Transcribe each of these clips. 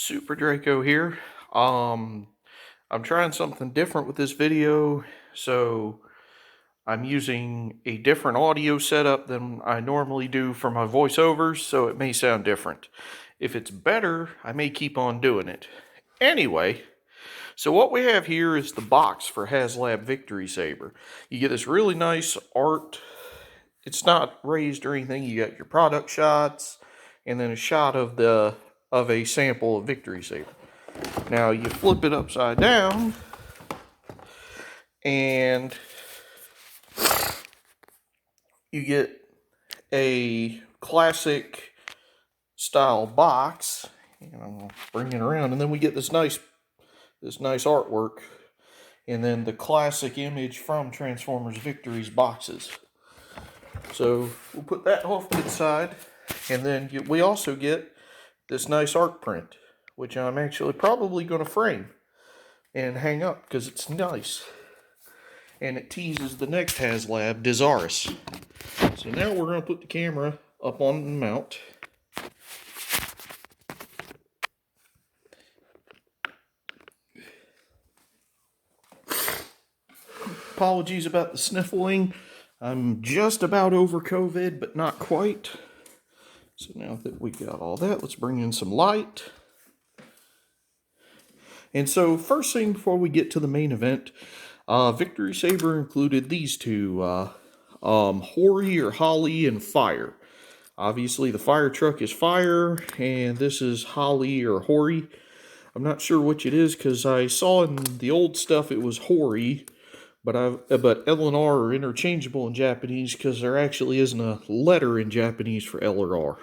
Super Draco here. I'm trying something different with this video, so I'm using a different audio setup than I normally do for my voiceovers, so it may sound different. If it's better, I may keep on doing it. Anyway, so what we have here is the box for Haslab Victory Saber. You get this really nice art. It's not raised or anything. You got your product shots, and then a shot of a sample of Victory Saber. Now you flip it upside down, and you get a classic style box. And I'm gonna bring it around, and then we get this nice artwork, and then the classic image from Transformers Victory's boxes. So we'll put that off to the side, and then we also get this nice art print, which I'm actually probably going to frame and hang up because it's nice. And it teases the next Haslab, Desirous. So now we're going to put the camera up on the mount. Apologies about the sniffling. I'm just about over COVID, but not quite. So now that we got all that, let's bring in some light. And so first thing before we get to the main event, Victory Saber included these two, Hori or Holly and Fire. Obviously the fire truck is Fire, and this is Holly or Hori. I'm not sure which it is because I saw in the old stuff it was Hori, but L and R are interchangeable in Japanese because there actually isn't a letter in Japanese for L or R.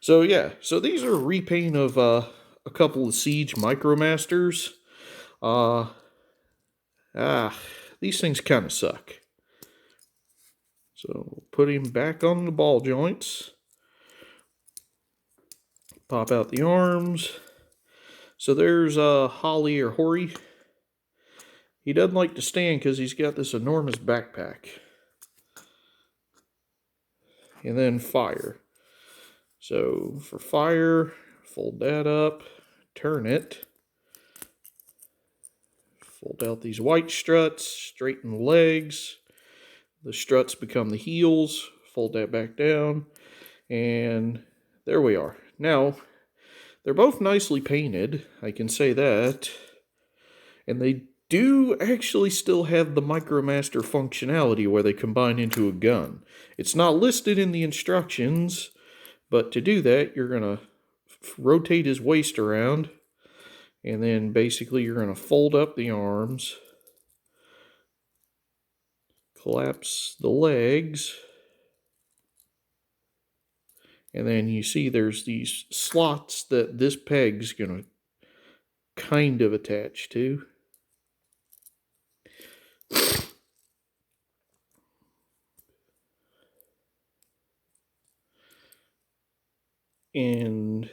So yeah, so these are a repaint of a couple of Siege Micromasters. These things kind of suck. So put him back on the ball joints. Pop out the arms. So there's Holly or Hori. He doesn't like to stand because he's got this enormous backpack. And then Fire. So for Fire, fold that up, turn it. Fold out these white struts, straighten the legs. The struts become the heels. Fold that back down. And there we are. Now, they're both nicely painted. I can say that. And they do actually still have the Micromaster functionality where they combine into a gun. It's not listed in the instructions, but to do that, you're going to rotate his waist around, and then basically you're going to fold up the arms, collapse the legs, and then you see there's these slots that this peg's going to kind of attach to. And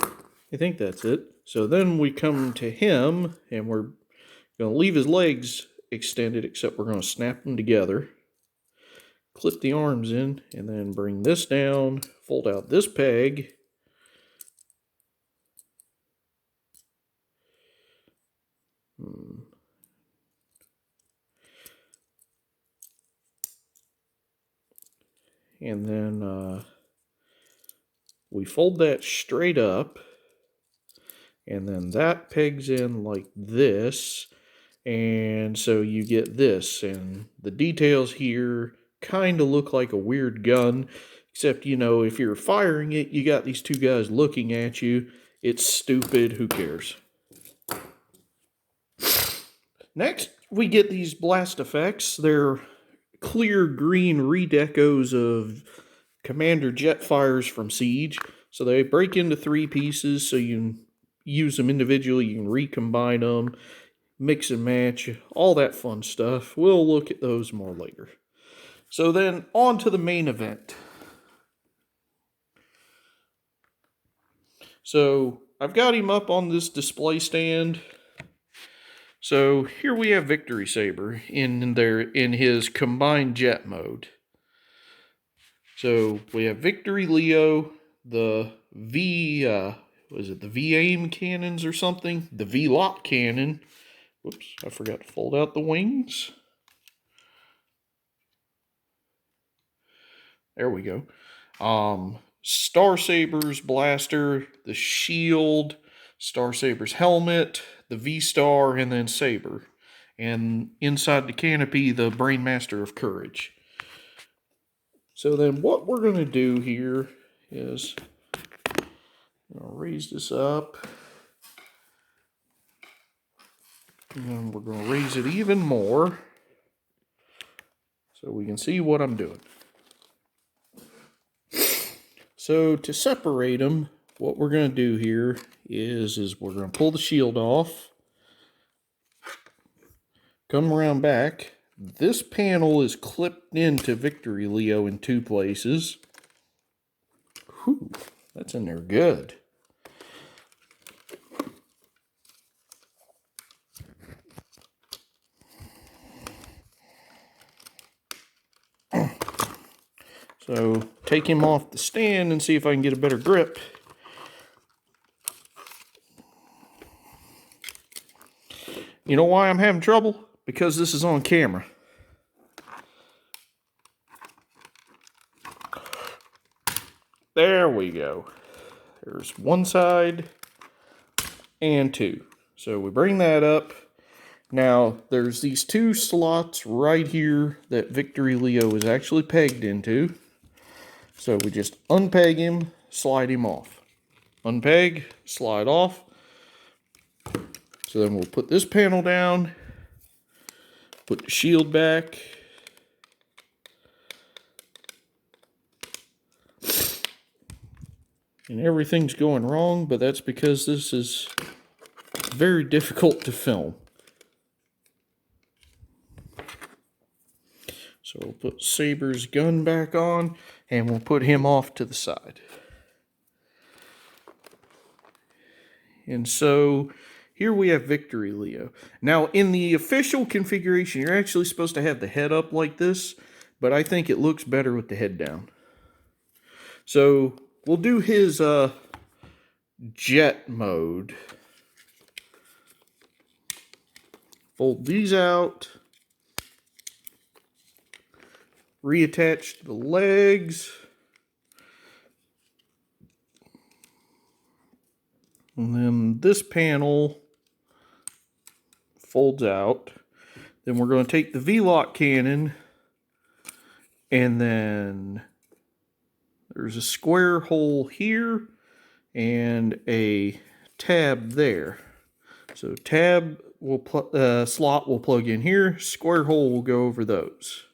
I think that's it. So then we come to him, and we're going to leave his legs extended, except we're going to snap them together. Clip the arms in, and then bring this down, fold out this peg. And then we fold that straight up, and then that pegs in like this, and so you get this, and the details here kind of look like a weird gun, except, you know, if you're firing it, you got these two guys looking at you. It's stupid, who cares? Next, we get these blast effects. They're clear green redecos of Commander Jetfires from Siege. So they break into 3 pieces, so you can use them individually, you can recombine them, mix and match, all that fun stuff. We'll look at those more later. So then, on to the main event. So, I've got him up on this display stand. So, here we have Victory Saber in his combined jet mode. So, we have Victory Leo, the was it the V-aim cannons or something? The V-lock cannon. Whoops, I forgot to fold out the wings. There we go. Starsaber's blaster, the shield, Starsaber's helmet, the V-Star, and then Saber. And inside the canopy, the Brainmaster of Courage. So then what we're going to do here is I'm going to raise this up. And then we're going to raise it even more so we can see what I'm doing. So to separate them, what we're going to do here is we're going to pull the shield off, come around back. This panel is clipped into Victory Leo in 2 places. Whew, that's in there good. So take him off the stand and see if I can get a better grip. You know why I'm having trouble? Because this is on camera. There we go. There's one side and 2. So we bring that up. Now there's these 2 slots right here that Victory Leo is actually pegged into. So we just unpeg him, slide him off. Unpeg, slide off. So then we'll put this panel down, put the shield back. And everything's going wrong, but that's because this is very difficult to film. So we'll put Saber's gun back on, and we'll put him off to the side. And so here we have Victory Leo. Now, in the official configuration, you're actually supposed to have the head up like this, but I think it looks better with the head down. So we'll do his jet mode. Fold these out. Reattach the legs. And then this panel folds out. Then we're going to take the V-lock cannon, and then there's a square hole here and a tab there. So tab will slot will plug in here. Square hole will go over those.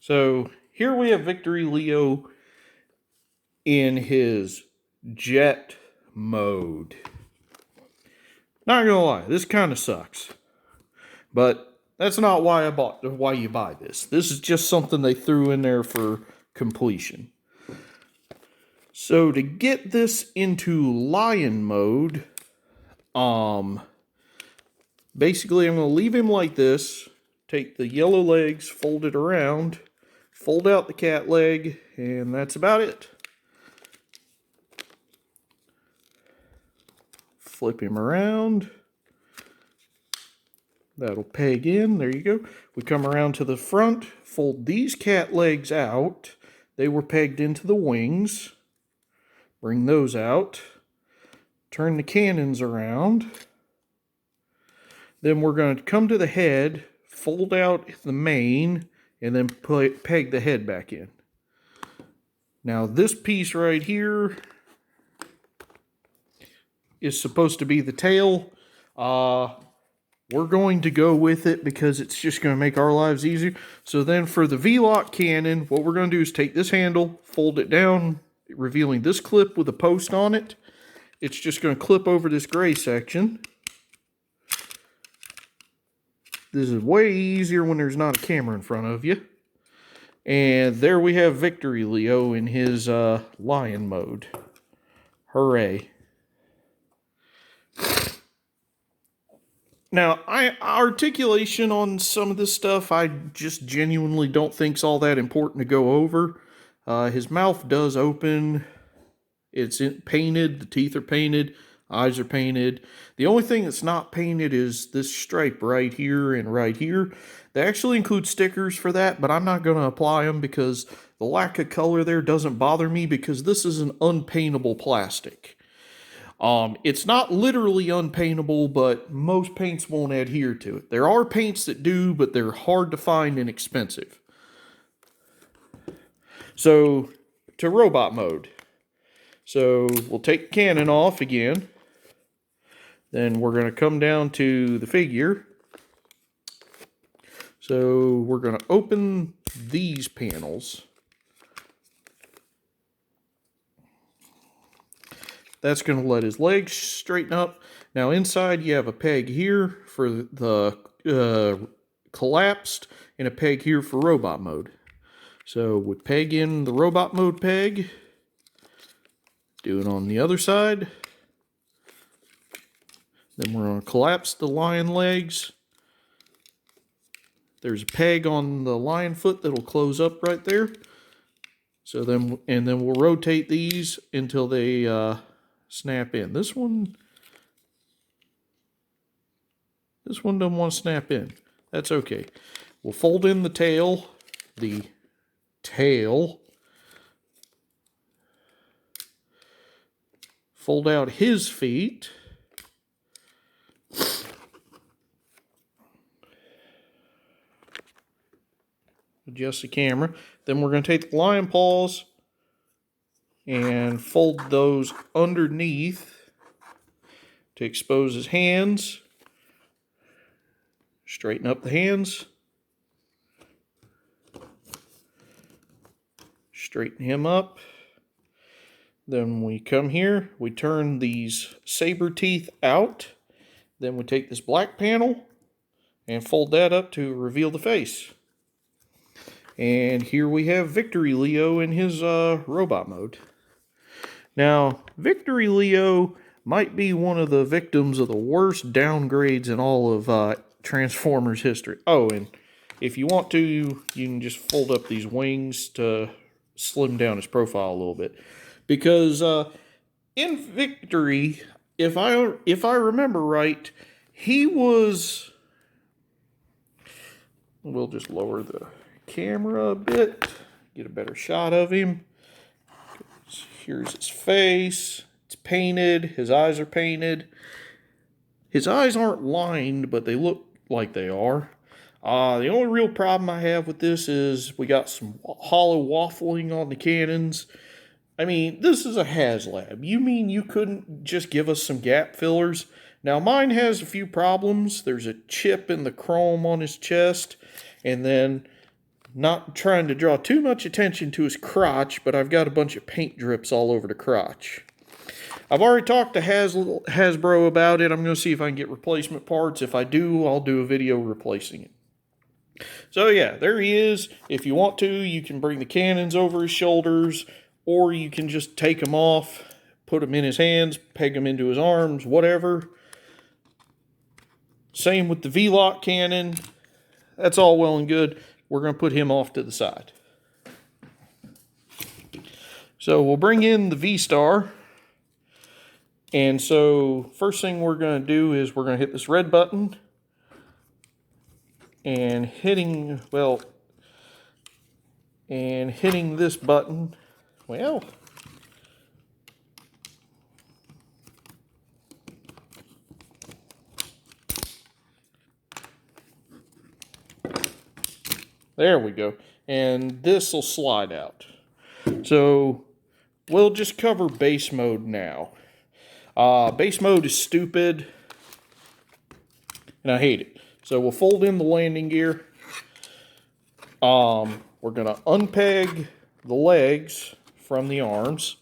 So here we have Victory Leo in his jet mode. Not gonna lie, this kind of sucks. But that's not why you buy this. This is just something they threw in there for completion. So to get this into lion mode, basically I'm gonna leave him like this, take the yellow legs, fold it around, fold out the cat leg, and that's about it. Flip him around. That'll peg in. There you go. We come around to the front, fold these cat legs out. They were pegged into the wings. Bring those out. Turn the cannons around. Then we're going to come to the head, fold out the mane, and then peg the head back in. Now this piece right here is supposed to be the tail. We're going to go with it because it's just going to make our lives easier. So then for the V-lock cannon, what we're going to do is take this handle, fold it down, revealing this clip with a post on it. It's just going to clip over this gray section. This is way easier when there's not a camera in front of you. And there we have Victory Leo in his lion mode. Hooray. Now, articulation on some of this stuff, I just genuinely don't think's all that important to go over. His mouth does open. It's painted. The teeth are painted. Eyes are painted. The only thing that's not painted is this stripe right here and right here. They actually include stickers for that, but I'm not going to apply them because the lack of color there doesn't bother me because this is an unpaintable plastic. It's not literally unpaintable, but most paints won't adhere to it. There are paints that do, but they're hard to find and expensive. So, to robot mode. So, we'll take the cannon off again. Then we're going to come down to the figure. So, we're going to open these panels. That's going to let his legs straighten up. Now inside you have a peg here for the collapsed and a peg here for robot mode. So we peg in the robot mode peg. Do it on the other side. Then we're going to collapse the lion legs. There's a peg on the lion foot that'll close up right there. So then we'll rotate these until they snap in. This one doesn't want to snap in. That's okay. We'll fold in the tail. Fold out his feet. Adjust the camera. Then we're going to take the lion paws and fold those underneath to expose his hands. Straighten up the hands. Straighten him up. Then we come here, we turn these saber teeth out. Then we take this black panel and fold that up to reveal the face. And here we have Victory Leo in his robot mode. Now, Victory Leo might be one of the victims of the worst downgrades in all of Transformers history. Oh, and if you want to, you can just fold up these wings to slim down his profile a little bit. Because in Victory, if I remember right, he was... We'll just lower the camera a bit, get a better shot of him. Here's his face. It's painted. His eyes are painted. His eyes aren't lined, but they look like they are. The only real problem I have with this is we got some hollow waffling on the cannons. I mean, this is a Haslab. You mean you couldn't just give us some gap fillers? Now, mine has a few problems. There's a chip in the chrome on his chest, and then... Not trying to draw too much attention to his crotch, but I've got a bunch of paint drips all over the crotch. I've already talked to Hasbro about it. I'm going to see if I can get replacement parts. If I do, I'll do a video replacing it. So yeah, there he is. If you want to, you can bring the cannons over his shoulders, or you can just take them off, put them in his hands, peg them into his arms, whatever. Same with the V-Lock cannon. That's all well and good. We're going to put him off to the side. So we'll bring in the V-Star. And so first thing we're going to do is we're going to hit this red button. And hitting this button, well... There we go. And this will slide out. So we'll just cover base mode now. Base mode is stupid. And I hate it. So we'll fold in the landing gear. We're going to unpeg the legs from the arms.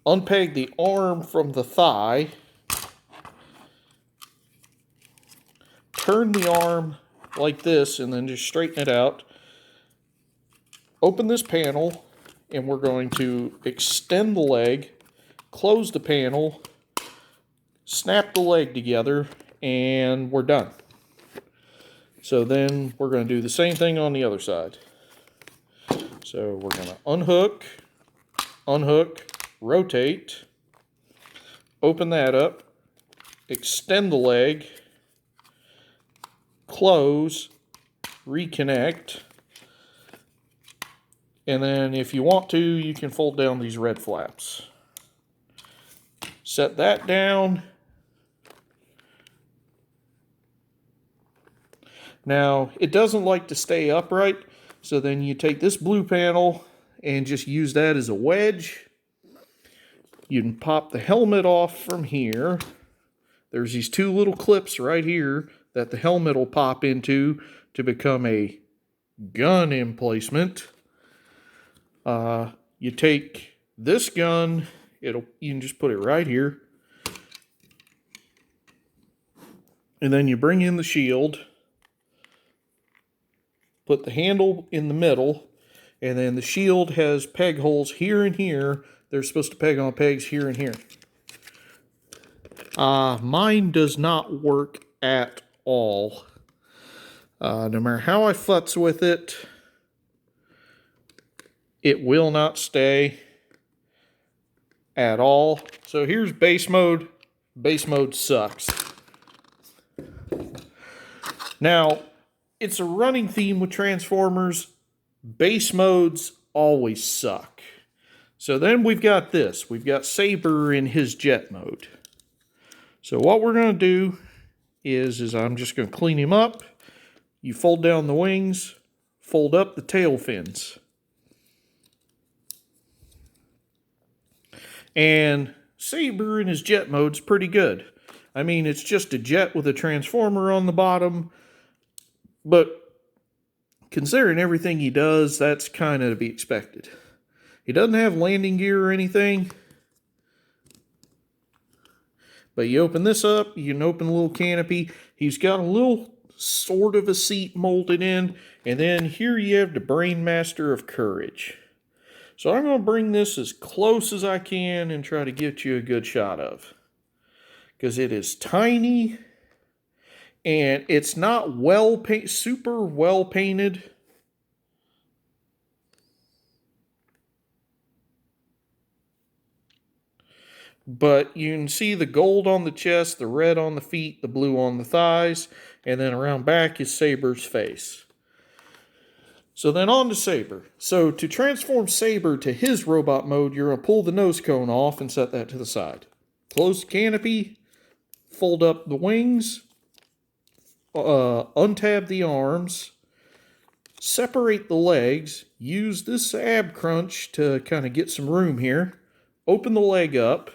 Unpeg the arm from the thigh. Turn the arm like this and then just straighten it out. Open this panel, and we're going to extend the leg, close the panel, snap the leg together, and we're done. So then we're going to do the same thing on the other side. So we're going to unhook, rotate, open that up, extend the leg, close, reconnect, and then if you want to, you can fold down these red flaps. Set that down. Now, it doesn't like to stay upright, so then you take this blue panel and just use that as a wedge. You can pop the helmet off from here. There's these two little clips right here that the helmet will pop into to become a gun emplacement. You take this gun, you can just put it right here. And then you bring in the shield, put the handle in the middle, and then the shield has peg holes here and here. They're supposed to peg on pegs here and here. Mine does not work at all. No matter how I futz with it, it will not stay at all. So here's base mode. Base mode sucks. Now, it's a running theme with Transformers. Base modes always suck. So then we've got this. We've got Saber in his jet mode. So what we're going to do is I'm just going to clean him up. You fold down the wings, fold up the tail fins. And Saber in his jet mode's pretty good. I mean, it's just a jet with a transformer on the bottom, but considering everything he does, that's kind of to be expected. He doesn't have landing gear or anything, but you open this up, you can open a little canopy. He's got a little sort of a seat molded in, and then here you have the Brainmaster of Courage. So I'm going to bring this as close as I can and try to get you a good shot of. Because it is tiny, and it's not super well painted. But you can see the gold on the chest, the red on the feet, the blue on the thighs, and then around back is Saber's face. So then on to Saber. So to transform Saber to his robot mode, you're going to pull the nose cone off and set that to the side. Close the canopy, fold up the wings, untab the arms, separate the legs, use this ab crunch to kind of get some room here, open the leg up,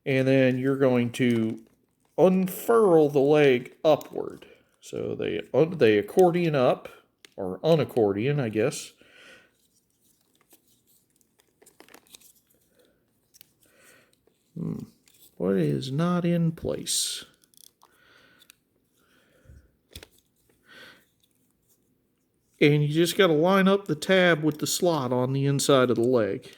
and then you're going to unfurl the leg upward. So they accordion up, or unaccordion, I guess. What is not in place? And you just got to line up the tab with the slot on the inside of the leg.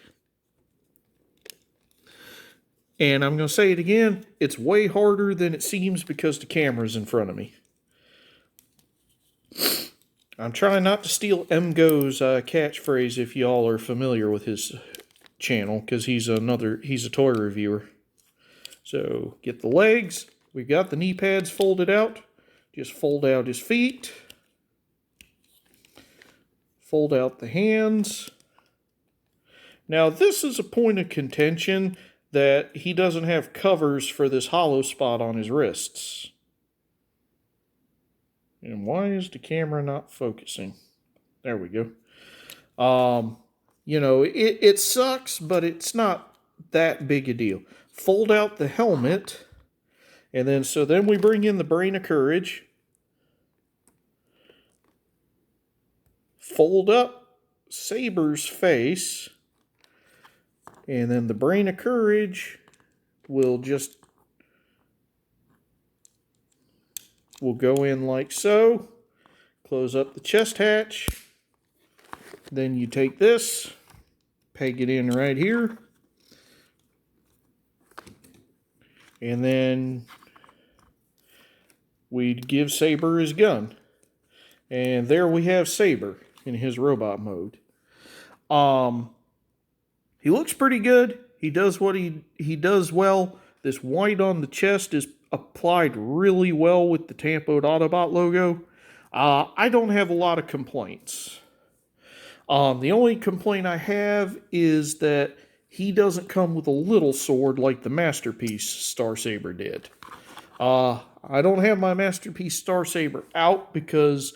And I'm going to say it again, it's way harder than it seems because the camera's in front of me. I'm trying not to steal MGo's catchphrase if y'all are familiar with his channel, because he's a toy reviewer. So get the legs. We've got the knee pads folded out. Just fold out his feet. Fold out the hands. Now this is a point of contention that he doesn't have covers for this hollow spot on his wrists. And why is the camera not focusing? There we go. You know, it sucks, but it's not that big a deal. Fold out the helmet, and then we bring in the Brain of Courage. Fold up Saber's face, and then the Brain of Courage will go in like so. Close up the chest hatch. Then you take this, peg it in right here. And then we'd give Saber his gun. And there we have Saber in his robot mode. He looks pretty good. He does what he does well. This white on the chest is applied really well with the tampoed Autobot logo. I don't have a lot of complaints. The only complaint I have is that he doesn't come with a little sword like the Masterpiece Starsaber did. I don't have my Masterpiece Starsaber out because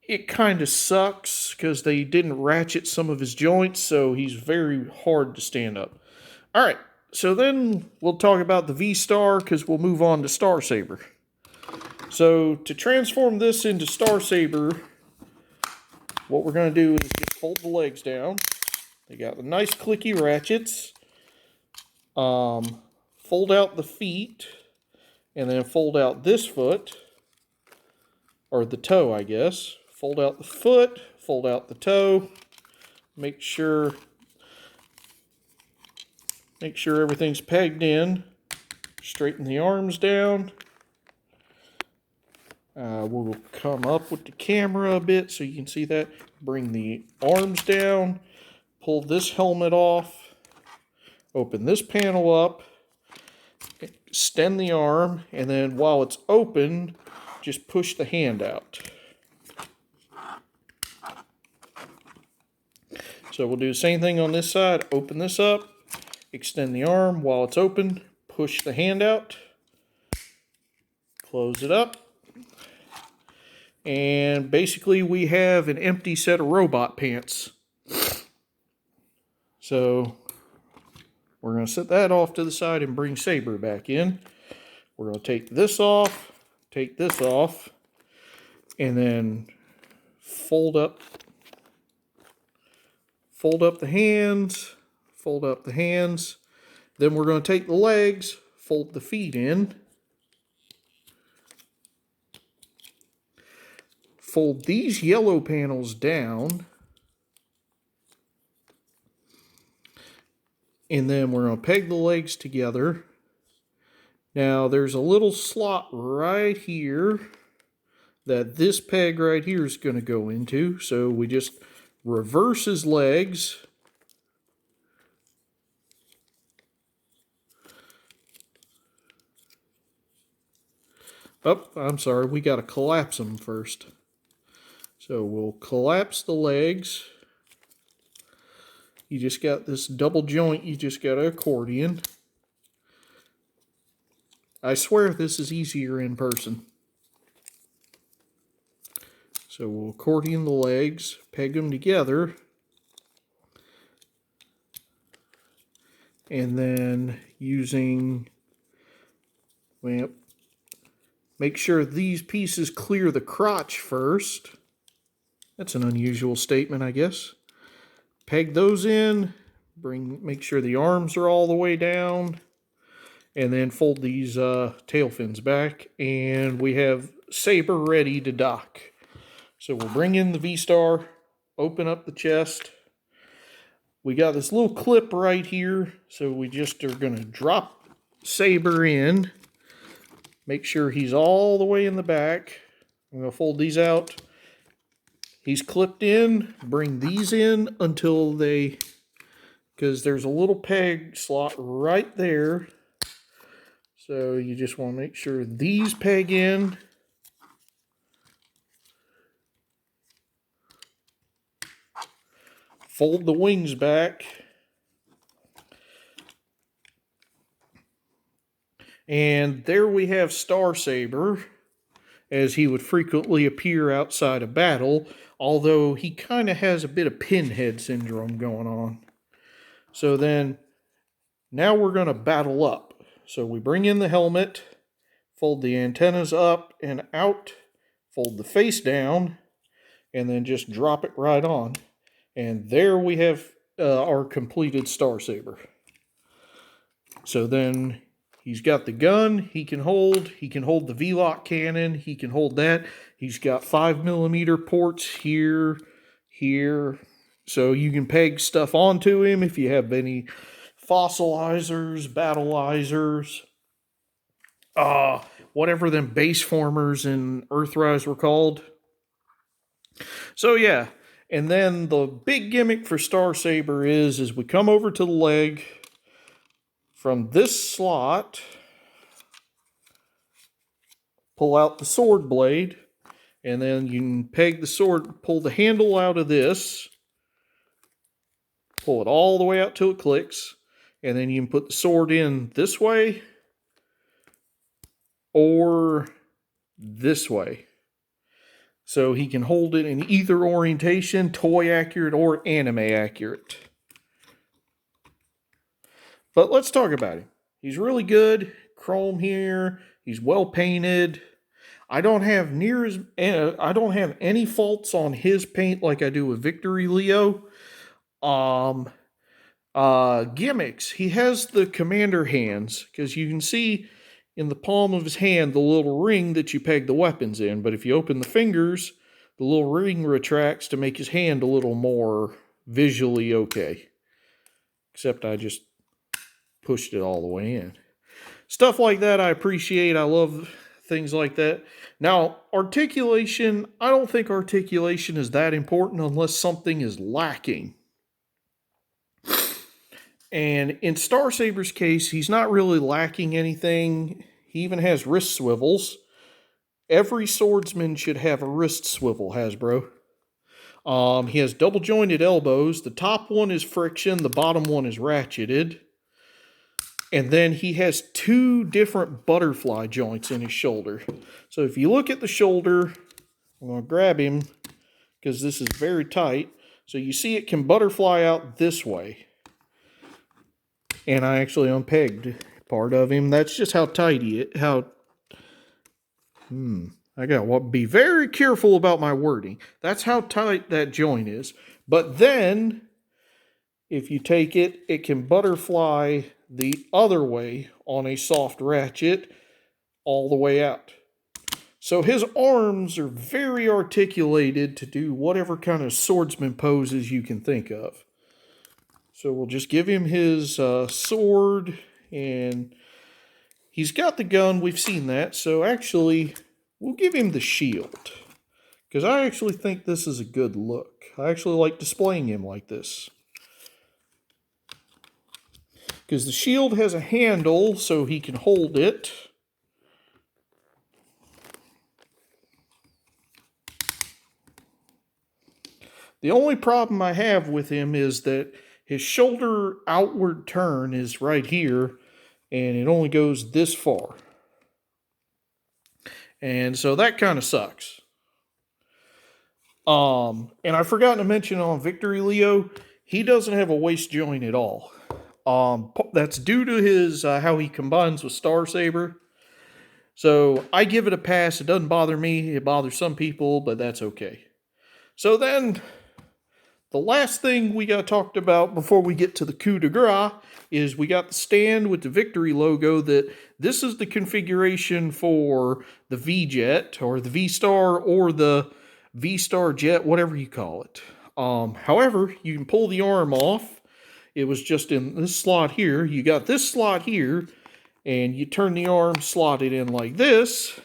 it kind of sucks because they didn't ratchet some of his joints, so he's very hard to stand up. All right, so then we'll talk about the V-Star because we'll move on to Starsaber. So to transform this into Starsaber, what we're going to do is just fold the legs down. They got the nice clicky ratchets. Fold out the feet, and then fold out this foot, or the toe, I guess. Fold out the foot, fold out the toe. Make sure everything's pegged in. Straighten the arms down. We'll come up with the camera a bit so you can see that. Bring the arms down. Pull this helmet off. Open this panel up. Extend the arm. And then while it's open, just push the hand out. So we'll do the same thing on this side. Open this up. Extend the arm while it's open. Push the hand out. Close it up. And basically we have an empty set of robot pants. So we're going to set that off to the side and bring Saber back in. We're going to take this off, and then fold up the hands, Then we're going to take the legs, fold the feet in, fold these yellow panels down, and then we're going to peg the legs together. Now there's a little slot right here that this peg right here is going to go into. So we just reverse his legs. Oh, I'm sorry, we got to collapse them first. So we'll collapse the legs. You just got this double joint, you just got an accordion. I swear this is easier in person. So we'll accordion the legs, peg them together, and then using, well, make sure these pieces clear the crotch first. That's an unusual statement, I guess. Peg those in, make sure the arms are all the way down, and then fold these tail fins back, and we have Saber ready to dock. So we'll bring in the V-Star, open up the chest. We got this little clip right here, so we just are going to drop Saber in. Make sure he's all the way in the back. I'm going to fold these out. He's clipped in. Bring these in until because there's a little peg slot right there. So you just want to make sure these peg in. Fold the wings back. And there we have Starsaber, as he would frequently appear outside of battle, although he kind of has a bit of pinhead syndrome going on. So then, now we're going to battle up. So we bring in the helmet, fold the antennas up and out, fold the face down, and then just drop it right on. And there we have our completed Starsaber. So then he's got the gun he can hold the V-Lock cannon, he can hold that. He's got 5mm ports here, so you can peg stuff onto him if you have any fossilizers, battleizers, whatever them base formers in Earthrise were called. So yeah, and then the big gimmick for Starsaber is we come over to the leg from this slot, pull out the sword blade, and then you can peg the sword, pull the handle out of this, pull it all the way out till it clicks, and then you can put the sword in this way or this way. So he can hold it in either orientation, toy accurate or anime accurate. But let's talk about him. He's really good. Chrome here. He's well painted. I don't have any faults on his paint like I do with Victory Leo. Gimmicks. He has the commander hands because you can see in the palm of his hand the little ring that you peg the weapons in. But if you open the fingers, the little ring retracts to make his hand a little more visually okay. Except I just pushed it all the way in. Stuff like that I appreciate. I love things like that. Now, articulation, I don't think articulation is that important unless something is lacking. And in Starsaber's case, he's not really lacking anything. He even has wrist swivels. Every swordsman should have a wrist swivel, Hasbro. He has double jointed elbows. The top one is friction, the bottom one is ratcheted. And then he has two different butterfly joints in his shoulder. So if you look at the shoulder, I'm going to grab him because this is very tight. So you see it can butterfly out this way. And I actually unpegged part of him. That's just how tight he is. I got to be very careful about my wording. That's how tight that joint is. But then, if you take it, it can butterfly the other way on a soft ratchet all the way out. So his arms are very articulated to do whatever kind of swordsman poses you can think of. So we'll just give him his sword, and he's got the gun. We've seen that. So actually, we'll give him the shield, because I actually think this is a good look. I actually like displaying him like this. Because the shield has a handle so he can hold it. The only problem I have with him is that his shoulder outward turn is right here, and it only goes this far. And so that kind of sucks. And I forgot to mention on Victory Leo, he doesn't have a waist joint at all. That's due to his how he combines with Starsaber. So I give it a pass. It doesn't bother me. It bothers some people, but that's okay. So then, the last thing we got talked about before we get to the coup de grace is we got the stand with the Victory logo. That this is the configuration for the V-Jet or the V-Star or the V-Star Jet, whatever you call it. However, you can pull the arm off. It was just in this slot here. You got this slot here, and you turn the arm, slot it in like this,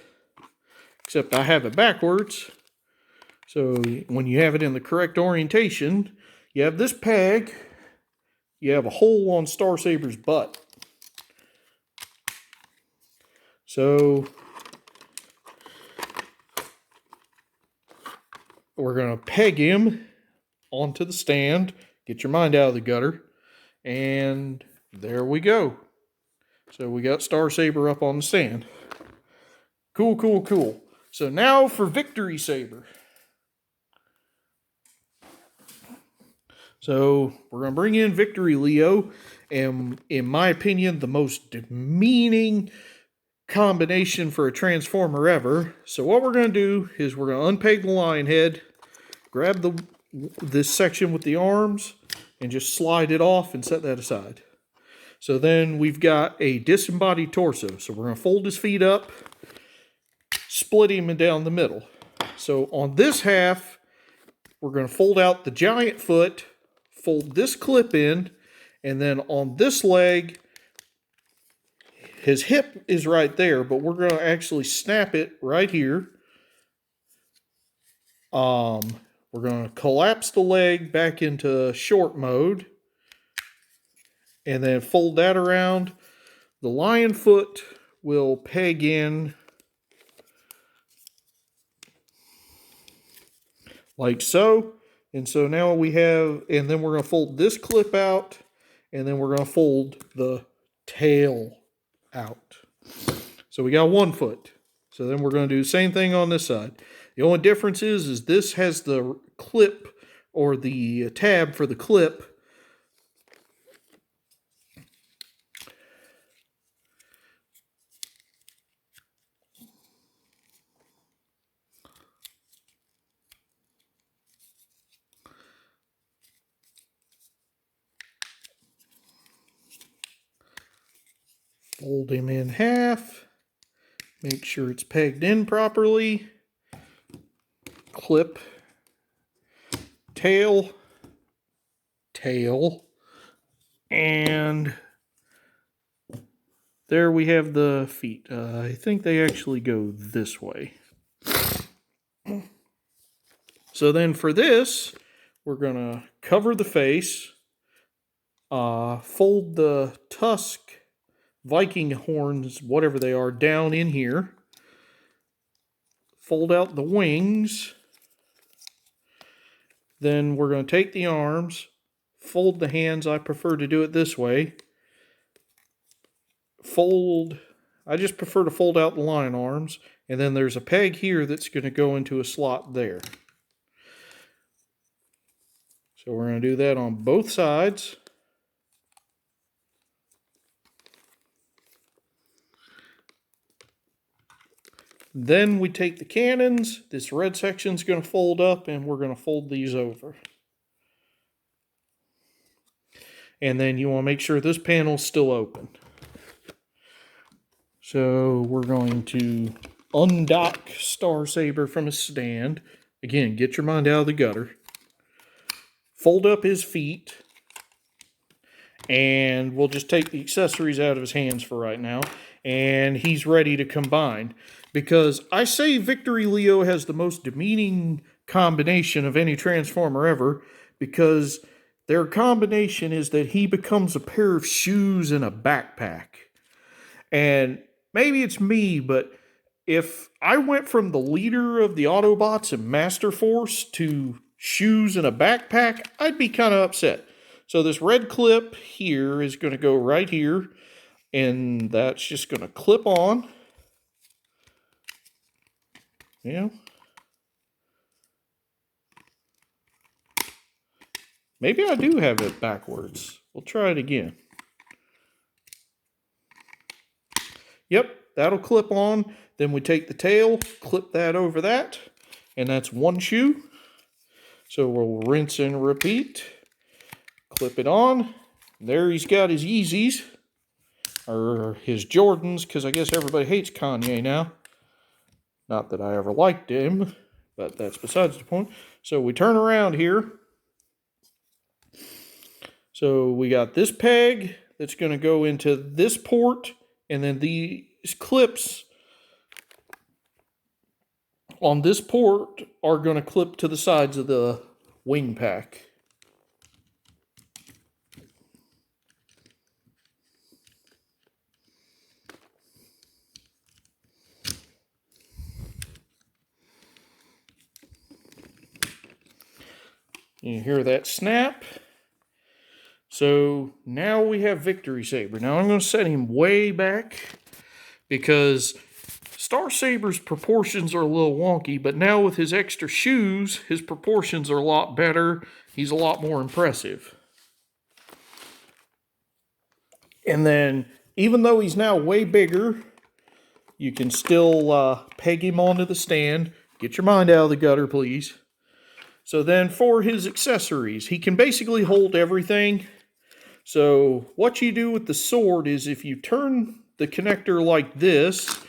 except I have it backwards. So when you have it in the correct orientation, you have this peg, you have a hole on Starsaber's butt. So we're going to peg him onto the stand, get your mind out of the gutter, and there we go. So we got Starsaber up on the stand. Cool, cool, cool. So now for Victory Saber. So we're going to bring in Victory Leo, and in my opinion, the most demeaning combination for a Transformer ever. So what we're going to do is we're going to unpeg the lion head, grab this section with the arms, and just slide it off and set that aside. So then we've got a disembodied torso. So we're going to fold his feet up, split him down the middle. So on this half, we're going to fold out the giant foot, fold this clip in, and then on this leg, his hip is right there, but we're going to actually snap it right here. We're going to collapse the leg back into short mode and then fold that around. The lion foot will peg in like so. And so now we have, and then we're going to fold this clip out, and then we're going to fold the tail out. So we got one foot. So then we're going to do the same thing on this side. The only difference is this has the clip or the tab for the clip. Fold him in half. Make sure it's pegged in properly. Clip. Tail. Tail. And there we have the feet. I think they actually go this way. So then for this, we're going to cover the face. Fold the tusk, Viking horns, whatever they are, down in here. Fold out the wings. Then we're going to take the arms, fold the hands. I prefer to do it this way. Fold, I just prefer to fold out the lion arms. And then there's a peg here that's going to go into a slot there. So we're going to do that on both sides. Then we take the cannons. This red section is going to fold up, and we're going to fold these over. And then you want to make sure this panel is still open. So we're going to undock Starsaber from his stand. Again, get your mind out of the gutter. Fold up his feet. And we'll just take the accessories out of his hands for right now. And he's ready to combine. Because I say Victory Leo has the most demeaning combination of any Transformer ever. Because their combination is that he becomes a pair of shoes and a backpack. And maybe it's me, but if I went from the leader of the Autobots and Master Force to shoes and a backpack, I'd be kind of upset. So this red clip here is going to go right here. And that's just going to clip on. Yeah. Maybe I do have it backwards. We'll try it again. Yep, that'll clip on. Then we take the tail, clip that over that. And that's one shoe. So we'll rinse and repeat. Clip it on. There he's got his Yeezys. Or his Jordans, because I guess everybody hates Kanye now. Not that I ever liked him, but that's besides the point. So we turn around here. So we got this peg that's going to go into this port, and then these clips on this port are going to clip to the sides of the wing pack. You hear that snap? So now we have Victory Saber. Now I'm going to set him way back because Starsaber's proportions are a little wonky, but now with his extra shoes, his proportions are a lot better. He's a lot more impressive. And then, even though he's now way bigger, you can still peg him onto the stand. Get your mind out of the gutter, please. So then for his accessories, he can basically hold everything. So what you do with the sword is if you turn the connector like this,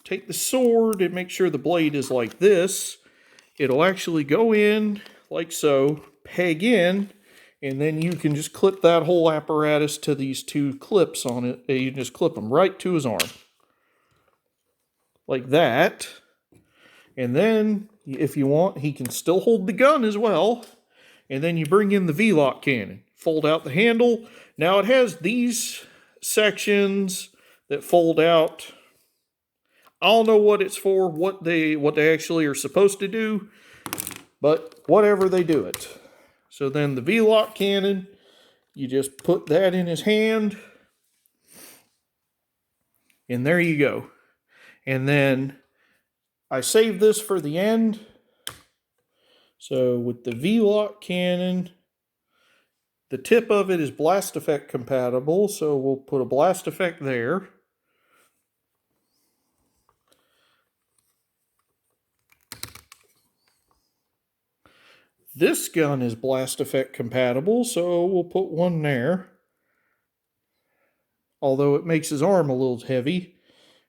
take the sword and make sure the blade is like this, it'll actually go in like so, peg in, and then you can just clip that whole apparatus to these two clips on it. You just clip them right to his arm. Like that. And then if you want. He can still hold the gun as well. And then you bring in the V-lock cannon. Fold out the handle. Now it has these sections that fold out. I don't know what it's for, what they actually are supposed to do, but whatever, they do it. So then the V-lock cannon, you just put that in his hand, and there you go. And then I saved this for the end. So with the V-lock cannon, the tip of it is blast effect compatible, so we'll put a blast effect there. This gun is blast effect compatible, so we'll put one there. Although it makes his arm a little heavy.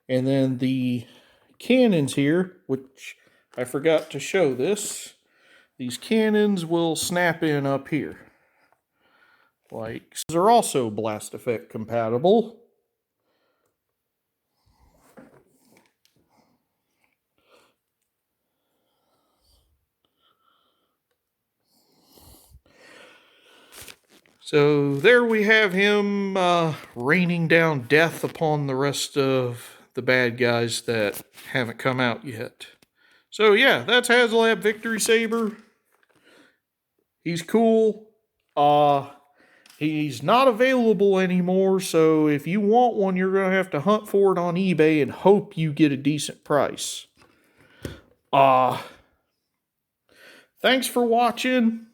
And then the cannons here, which I forgot to show this. These cannons will snap in up here. Like, these are also blast effect compatible. So there we have him raining down death upon the rest of the bad guys that haven't come out yet. So yeah, that's Haslab Victory Saber. He's cool. He's not available anymore, so if you want one, you're going to have to hunt for it on eBay and hope you get a decent price. Thanks for watching.